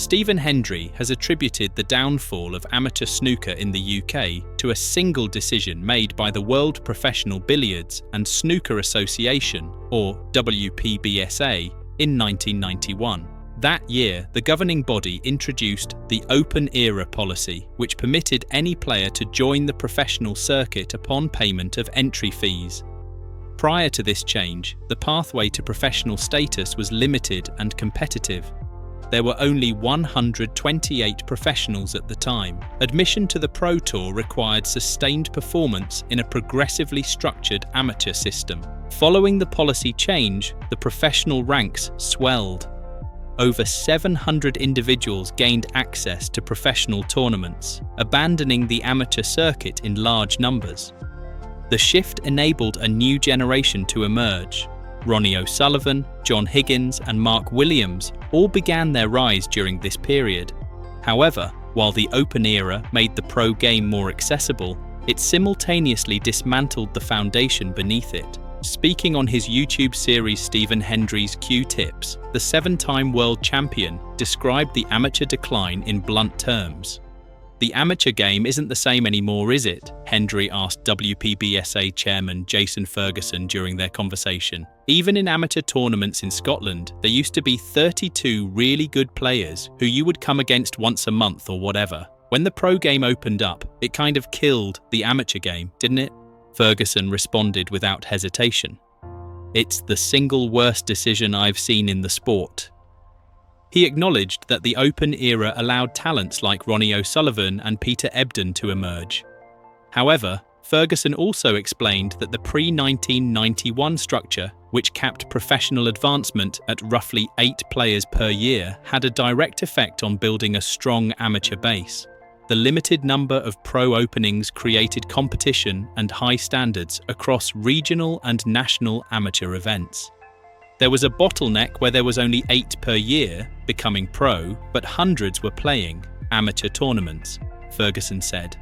Stephen Hendry has attributed the downfall of amateur snooker in the UK to a single decision made by the World Professional Billiards and Snooker Association, or WPBSA, in 1991. That year, the governing body introduced the Open Era policy, which permitted any player to join the professional circuit upon payment of entry fees. Prior to this change, the pathway to professional status was limited and competitive. There were only 128 professionals at the time. Admission to the Pro Tour required sustained performance in a progressively structured amateur system. Following the policy change, the professional ranks swelled. Over 700 individuals gained access to professional tournaments, abandoning the amateur circuit in large numbers. The shift enabled a new generation to emerge. Ronnie O'Sullivan, John Higgins, and Mark Williams all began their rise during this period. However, while the Open Era made the pro game more accessible, it simultaneously dismantled the foundation beneath it. Speaking on his YouTube series Stephen Hendry's Q-Tips, the 7-time world champion described the amateur decline in blunt terms. "The amateur game isn't the same anymore, is it?" Hendry asked WPBSA chairman Jason Ferguson during their conversation. "Even in amateur tournaments in Scotland, there used to be 32 really good players who you would come against once a month or whatever. When the pro game opened up, it kind of killed the amateur game, didn't it?" Ferguson responded without hesitation. "It's the single worst decision I've seen in the sport." He acknowledged that the Open Era allowed talents like Ronnie O'Sullivan and Peter Ebdon to emerge. However, Ferguson also explained that the pre-1991 structure, which capped professional advancement at roughly 8 players per year, had a direct effect on building a strong amateur base. The limited number of pro openings created competition and high standards across regional and national amateur events. There was a bottleneck where there was only 8 per year becoming pro, but hundreds were playing amateur tournaments, Ferguson said.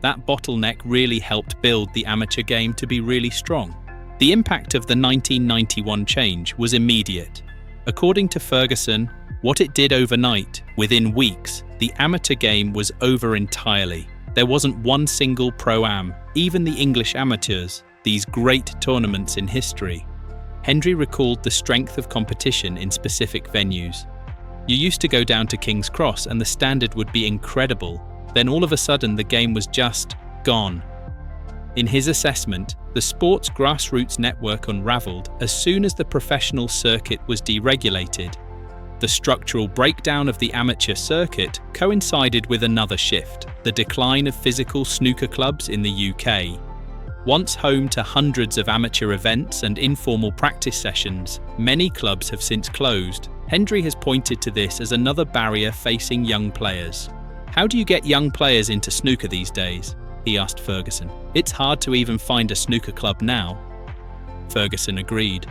That bottleneck really helped build the amateur game to be really strong. The impact of the 1991 change was immediate. According to Ferguson, what it did overnight, within weeks, the amateur game was over entirely. There wasn't one single pro-am, even the English amateurs, these great tournaments in history. Hendry recalled the strength of competition in specific venues. You used to go down to King's Cross and the standard would be incredible. Then all of a sudden the game was just gone. In his assessment, the sport's grassroots network unraveled as soon as the professional circuit was deregulated. The structural breakdown of the amateur circuit coincided with another shift, the decline of physical snooker clubs in the UK. Once home to hundreds of amateur events and informal practice sessions, many clubs have since closed. Hendry has pointed to this as another barrier facing young players. "How do you get young players into snooker these days?" he asked Ferguson. "It's hard to even find a snooker club now." Ferguson agreed.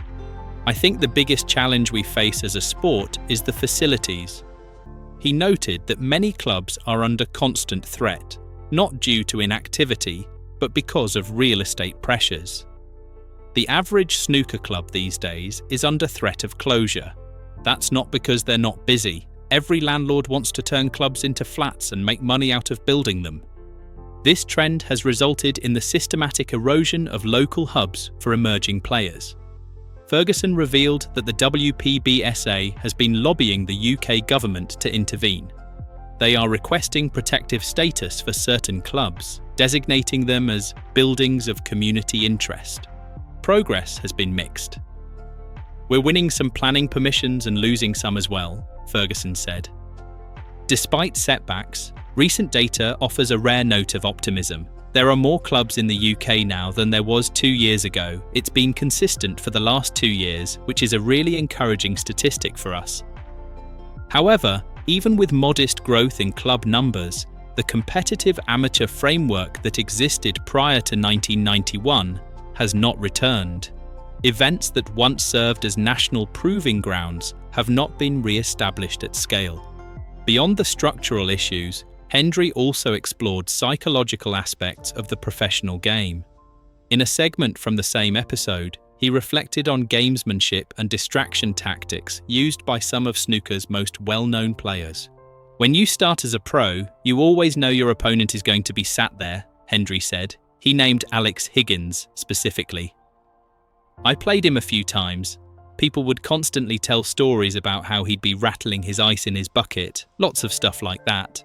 "I think the biggest challenge we face as a sport is the facilities." He noted that many clubs are under constant threat, not due to inactivity, but because of real estate pressures. The average snooker club these days is under threat of closure. That's not because they're not busy. Every landlord wants to turn clubs into flats and make money out of building them. This trend has resulted in the systematic erosion of local hubs for emerging players. Ferguson revealed that the WPBSA has been lobbying the UK government to intervene. They are requesting protective status for certain clubs, designating them as buildings of community interest. Progress has been mixed. "We're winning some planning permissions and losing some as well," Ferguson said. Despite setbacks, recent data offers a rare note of optimism. There are more clubs in the UK now than there was 2 years ago. It's been consistent for the last 2 years, which is a really encouraging statistic for us. However, even with modest growth in club numbers, the competitive amateur framework that existed prior to 1991 has not returned. Events that once served as national proving grounds have not been re-established at scale. Beyond the structural issues, Hendry also explored psychological aspects of the professional game. In a segment from the same episode, he reflected on gamesmanship and distraction tactics used by some of snooker's most well-known players. "When you start as a pro, you always know your opponent is going to be sat there," Hendry said. He named Alex Higgins specifically. "I played him a few times. People would constantly tell stories about how he'd be rattling his ice in his bucket, lots of stuff like that."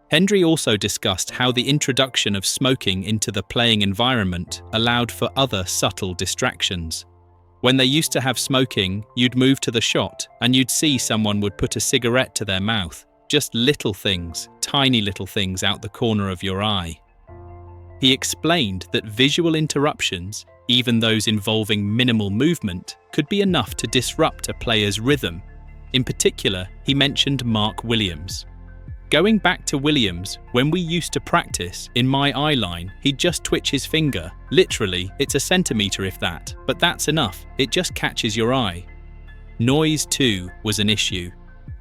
Hendry also discussed how the introduction of smoking into the playing environment allowed for other subtle distractions. When they used to have smoking, you'd move to the shot and you'd see someone would put a cigarette to their mouth. Just little things, tiny little things out the corner of your eye. He explained that visual interruptions, even those involving minimal movement, could be enough to disrupt a player's rhythm. In particular, he mentioned Mark Williams. "Going back to Williams, when we used to practice, in my eye line, he'd just twitch his finger. Literally, it's a centimetre if that, but that's enough. It just catches your eye." Noise, too, was an issue.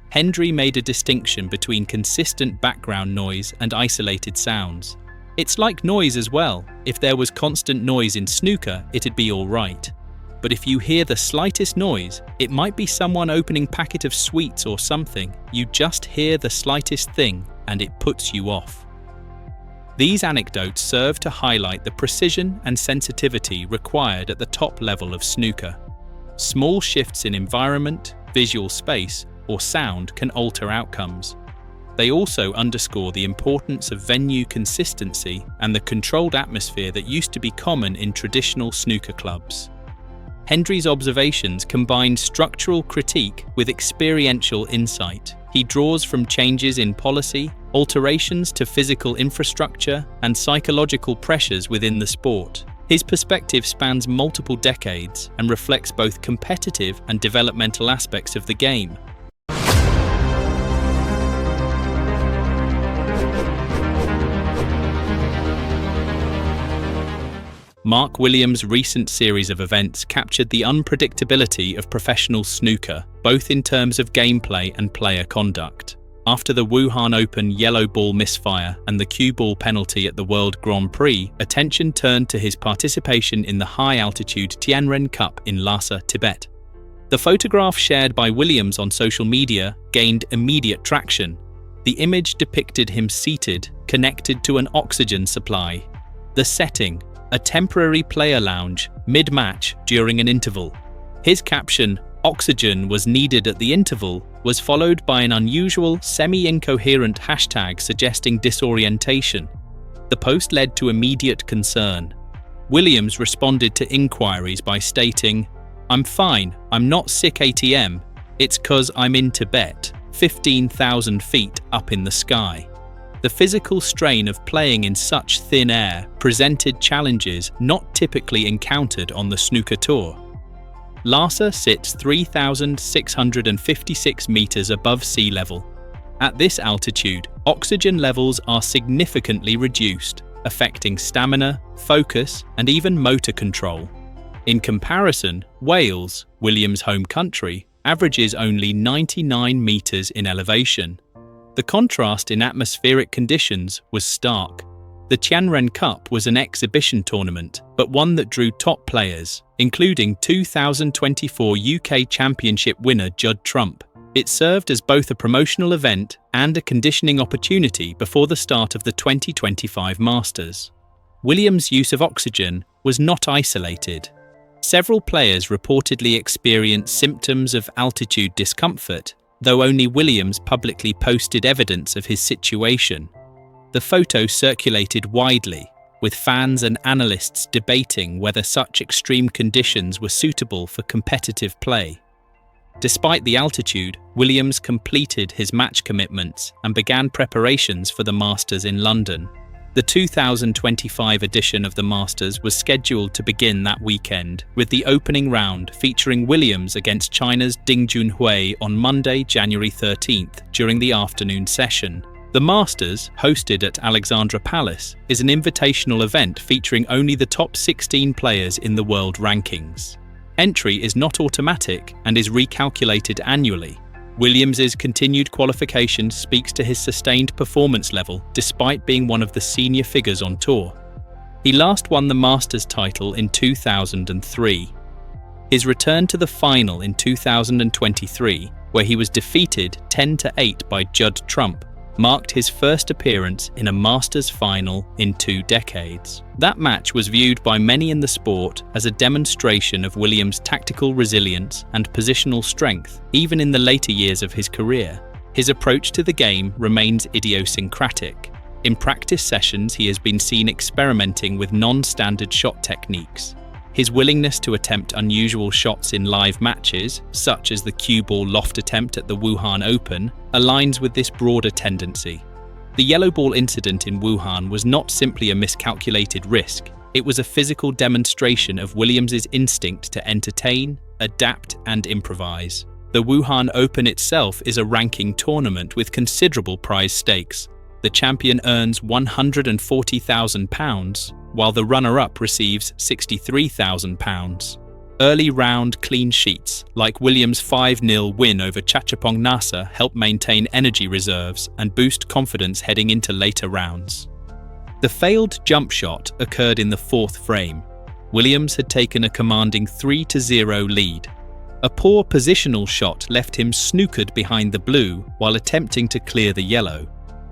Hendry made a distinction between consistent background noise and isolated sounds. "It's like noise as well. If there was constant noise in snooker, it'd be all right. But if you hear the slightest noise, it might be someone opening a packet of sweets or something. You just hear the slightest thing and it puts you off." These anecdotes serve to highlight the precision and sensitivity required at the top level of snooker. Small shifts in environment, visual space, or sound can alter outcomes. They also underscore the importance of venue consistency and the controlled atmosphere that used to be common in traditional snooker clubs. Hendry's observations combine structural critique with experiential insight. He draws from changes in policy, alterations to physical infrastructure, and psychological pressures within the sport. His perspective spans multiple decades and reflects both competitive and developmental aspects of the game. Mark Williams' recent series of events captured the unpredictability of professional snooker, both in terms of gameplay and player conduct. After the Wuhan Open yellow ball misfire and the cue ball penalty at the World Grand Prix, attention turned to his participation in the high-altitude Tianren Cup in Lhasa, Tibet. The photograph shared by Williams on social media gained immediate traction. The image depicted him seated, connected to an oxygen supply. The setting: a temporary player lounge, mid-match during an interval. His caption, "Oxygen was needed at the interval," was followed by an unusual, semi-incoherent hashtag suggesting disorientation. The post led to immediate concern. Williams responded to inquiries by stating, "I'm fine, I'm not sick ATM, it's 'cause I'm in Tibet, 15,000 feet up in the sky." The physical strain of playing in such thin air presented challenges not typically encountered on the snooker tour. Lhasa sits 3,656 meters above sea level. At this altitude, oxygen levels are significantly reduced, affecting stamina, focus, and even motor control. In comparison, Wales, Williams' home country, averages only 99 meters in elevation. The contrast in atmospheric conditions was stark. The Tianren Cup was an exhibition tournament, but one that drew top players, including 2024 UK Championship winner Judd Trump. It served as both a promotional event and a conditioning opportunity before the start of the 2025 Masters. Williams' use of oxygen was not isolated. Several players reportedly experienced symptoms of altitude discomfort, though only Williams publicly posted evidence of his situation. The photo circulated widely, with fans and analysts debating whether such extreme conditions were suitable for competitive play. Despite the altitude, Williams completed his match commitments and began preparations for the Masters in London. The 2025 edition of the Masters was scheduled to begin that weekend, with the opening round featuring Williams against China's Ding Junhui on Monday, January 13th, during the afternoon session. The Masters, hosted at Alexandra Palace, is an invitational event featuring only the top 16 players in the world rankings. Entry is not automatic and is recalculated annually. Williams's continued qualification speaks to his sustained performance level despite being one of the senior figures on tour. He last won the Masters title in 2003. His return to the final in 2023 where he was defeated 10-8 by Judd Trump, marked his first appearance in a Masters final in 2 decades. That match was viewed by many in the sport as a demonstration of Williams' tactical resilience and positional strength, even in the later years of his career. His approach to the game remains idiosyncratic. In practice sessions, he has been seen experimenting with non-standard shot techniques. His willingness to attempt unusual shots in live matches, such as the cue ball loft attempt at the Wuhan Open, aligns with this broader tendency. The yellow ball incident in Wuhan was not simply a miscalculated risk, it was a physical demonstration of Williams' instinct to entertain, adapt, and improvise. The Wuhan Open itself is a ranking tournament with considerable prize stakes. The champion earns £140,000, while the runner-up receives £63,000. Early round clean sheets, like Williams' 5-0 win over Chachapong Nasa, help maintain energy reserves and boost confidence heading into later rounds. The failed jump shot occurred in the 4th frame. Williams had taken a commanding 3-0 lead. A poor positional shot left him snookered behind the blue while attempting to clear the yellow.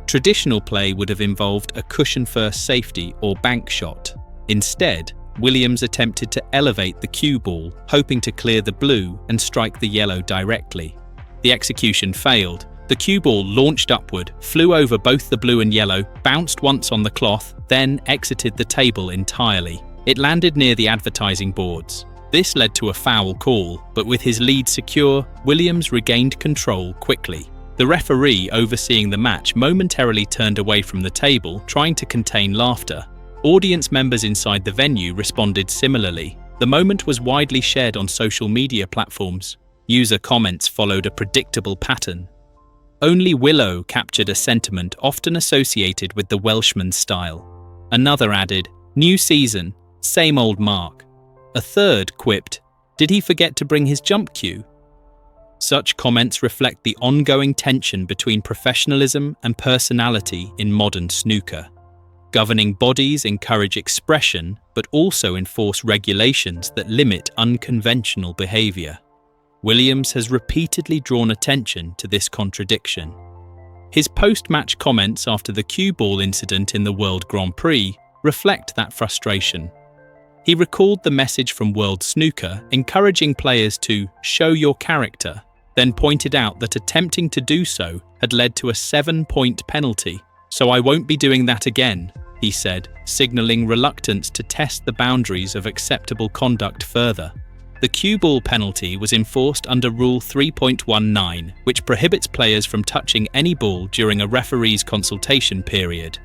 Traditional play would have involved a cushion-first safety or bank shot. Instead, Williams attempted to elevate the cue ball, hoping to clear the blue and strike the yellow directly. The execution failed. The cue ball launched upward, flew over both the blue and yellow, bounced once on the cloth, then exited the table entirely. It landed near the advertising boards. This led to a foul call, but with his lead secure, Williams regained control quickly. The referee overseeing the match momentarily turned away from the table, trying to contain laughter. Audience members inside the venue responded similarly. The moment was widely shared on social media platforms. User comments followed a predictable pattern. Only Willow captured a sentiment often associated with the Welshman's style. Another added, "New season, same old Mark." A third quipped, "Did he forget to bring his jump cue?" Such comments reflect the ongoing tension between professionalism and personality in modern snooker. Governing bodies encourage expression but also enforce regulations that limit unconventional behavior. Williams has repeatedly drawn attention to this contradiction. His post-match comments after the cue ball incident in the World Grand Prix reflect that frustration. He recalled the message from World Snooker encouraging players to show your character, then pointed out that attempting to do so had led to a 7-point penalty. "So I won't be doing that again," he said, signaling reluctance to test the boundaries of acceptable conduct further. The cue ball penalty was enforced under Rule 3.19, which prohibits players from touching any ball during a referee's consultation period.